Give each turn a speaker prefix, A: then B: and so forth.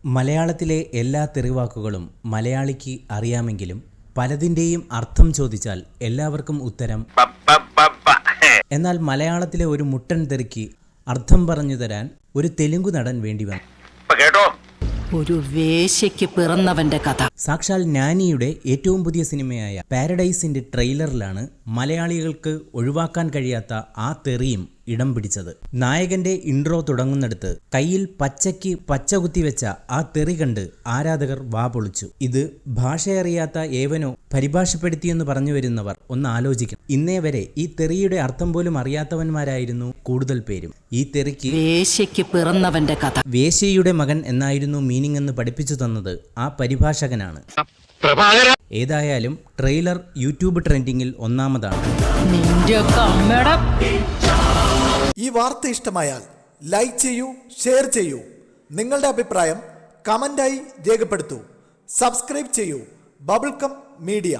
A: മലയാളത്തിലെ എല്ലാ തെറിവാക്കുകളും മലയാളിക്ക് അറിയാമെങ്കിലും പലതിൻ്റെയും അർത്ഥം ചോദിച്ചാൽ എല്ലാവർക്കും ഉത്തരം എന്നാൽ മലയാളത്തിലെ ഒരു മുട്ടൻ തെറിക്ക് അർത്ഥം പറഞ്ഞു തരാൻ ഒരു തെലുങ്കു നടൻ വേണ്ടി വന്നു.
B: ഒരു വേശ്യയ്ക്ക് പിറന്നവന്റെ കഥ.
A: സാക്ഷാൽ നാനിയുടെ ഏറ്റവും പുതിയ സിനിമയായ പാരഡൈസിന്റെ ട്രെയിലറിലാണ് മലയാളികൾക്ക് ഒഴിവാക്കാൻ കഴിയാത്ത ആ തെറിയും ഇടം പിടിച്ചത്. നായകന്റെ ഇൻട്രോ തുടങ്ങുന്നിടത്ത് കയ്യിൽ പച്ചയ്ക്ക് പച്ച കുത്തിവെച്ച ആ തെറി കണ്ട് ആരാധകർ വാപൊളിച്ചു. ഇത് ഭാഷയറിയാത്ത ഏവനോ പരിഭാഷപ്പെടുത്തിയെന്ന് പറഞ്ഞു വരുന്നവർ ഒന്ന് ആലോചിക്കണം. ഇന്നേ വരെ ഈ തെറിയുടെ അർത്ഥം പോലും അറിയാത്തവന്മാരായിരുന്നു കൂടുതൽ പേരും. ഈ തെറിക്ക്
B: വേശ്യയ്ക്ക് പിറന്നവന്റെ കഥ,
A: വേശ്യയുടെ മകൻ എന്നായിരുന്നു മീനിങ് എന്ന് പഠിപ്പിച്ചു തന്നത് ആ പരിഭാഷകനാണ്. ഏതായാലും ട്രെയിലർ യൂട്യൂബ് ട്രെൻഡിങ്ങിൽ ഒന്നാമതാണ്.
C: ഈ വാർത്ത ഇഷ്ടമായാൽ ലൈക്ക് ചെയ്യൂ, ഷെയർ ചെയ്യൂ. നിങ്ങളുടെ അഭിപ്രായം കമന്റായി രേഖപ്പെടുത്തൂ. സബ്സ്ക്രൈബ് ചെയ്യൂ ബബിൾകം മീഡിയ.